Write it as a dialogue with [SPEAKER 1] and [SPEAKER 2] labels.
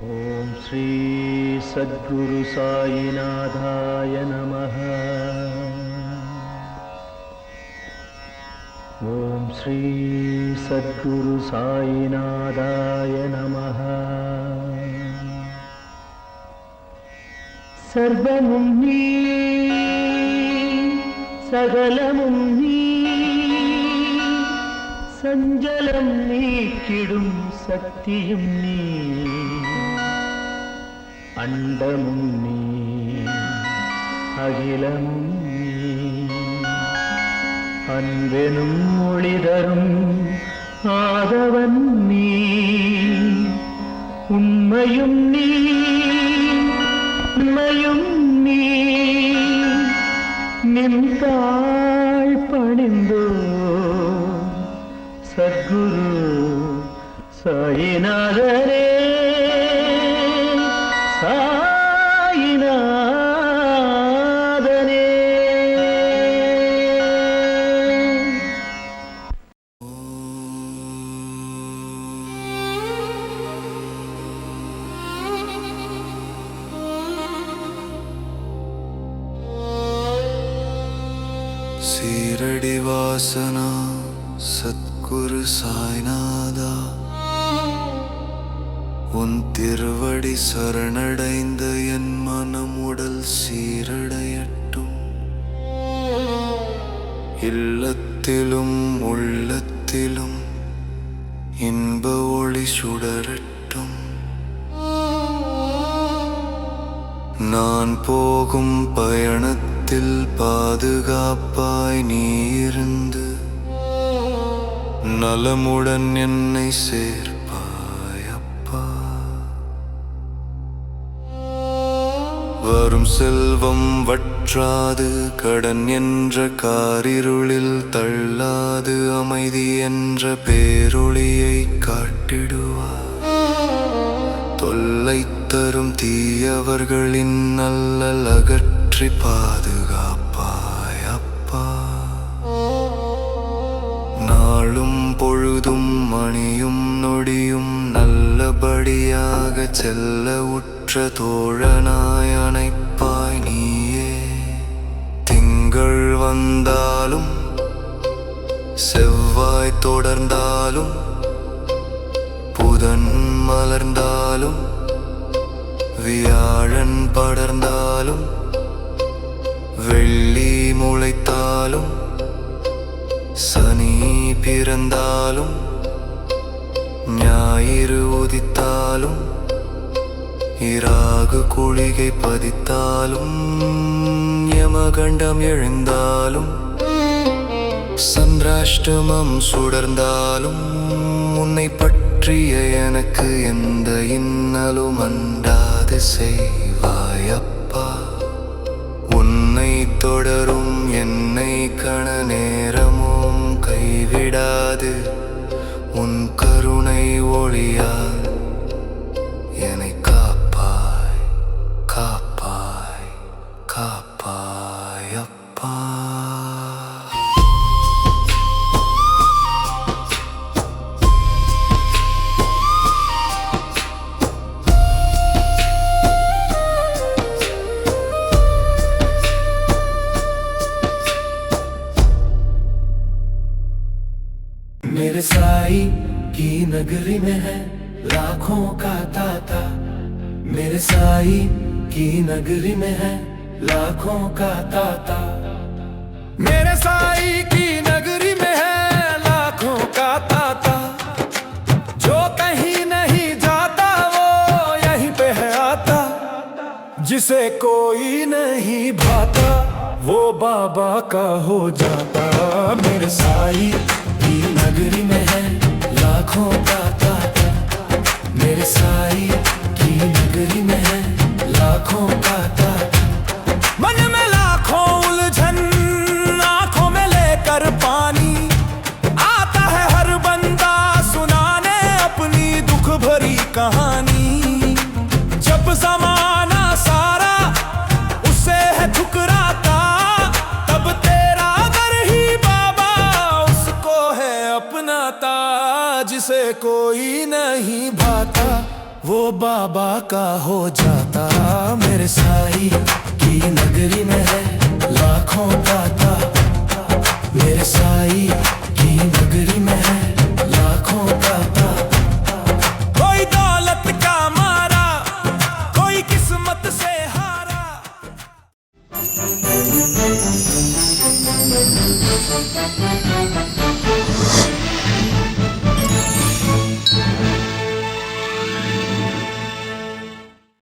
[SPEAKER 1] ஓம் ஸ்ரீ சத்குரு சாயிநாதாய நமः. ஓம் ஸ்ரீ சத்குரு சாயிநாதாய நமः. சர்வமும் நீ, சகலமும் நீ, சஞ்சலம் நீக்கிடும் சக்தியும் நீ, அண்டமும் நீ, அகிலமும் நீ, அன்பெனும் ஒளிதரும் ஆதவன் நீ, உண்மையும் நீ, உண்மையும் நீ, நின்றாள் பணிந்தோ சத்குரு சாயிநாதரே.
[SPEAKER 2] சீரடி வாசனா சத்குரு சாய்நாதா, உன் திருவடி சரணடைந்த என் மனம் உடல் சீரடையட்டும். இல்லத்திலும் உள்ளத்திலும் இன்ப ஒளி சுடரட்டும். நான் போகும் பயணத்தில் பாதுகாப்பாய் நீ இருந்து நலமுடன் என்னை சேர்ப்பாய் அப்பா. வரும் செல்வம் வற்றாது, கடன் என்ற காரிருளில் தள்ளாது, அமைதி என்ற பேரொளியை காட்டிடுவார். தொல்லை தரும் தீயவர்களின் நல்லல் அகற்றி பாதுகாப்பாய் அப்பா. நாளும் பொழுதும் மணியும் நொடியும் நல்லபடியாக செல்ல உற்ற தோழனாய் அணைப்பாய் நீயே. திங்கள் வந்தாலும் செவ்வாய் தொடர்ந்தாலும், புதன் மலர்ந்தாலும், வியாழன் படர்ந்தாலும், வெள்ளி முளைத்தாலும், சனி பிறந்தாலும், ஞாயிறு உதித்தாலும், இராகு குளிகை பதித்தாலும், யமகண்டம் எழுந்தாலும், சந்திராஷ்டமம் சுடர்ந்தாலும், உன்னை பற்றிய எனக்கு எந்த இன்னலும் அண்டாது செய்வாய் அப்பா. உன்னை தொடரும் என்னை கண நேரமும் கைவிடாது, உன் கருணை ஒளியால் என்னை காப்பாய் காப்பாய் காப்பாய் அப்பா.
[SPEAKER 3] मेरे साई की नगरी में है लाखों का ताता। मेरे साई की नगरी में है लाखों का ताता। मेरे साई की नगरी में है लाखों का ताता। जो कहीं नहीं जाता वो यहीं पे है आता। जिसे कोई नहीं भाता वो बाबा का हो जाता। मेरे साई की नगरी में है लाखों का ताता। मेरे साई की नगरी में है लाखों का ताता। मन में लाखों उलझन आंखों में लेकर पानी आता है हर बंदा सुनाने अपनी दुख भरी कहानी। जब जमाना सारा उसे है ठुकराता तब तेरा घर ही बाबा उसको है अपनाता। जिसे कोई नहीं भाता वो बाबा का हो जाता। मेरे साई की नगरी में है लाखों दाता। मेरे साई की नगरी में है लाखों दाता। कोई दौलत का मारा, कोई किस्मत से हारा।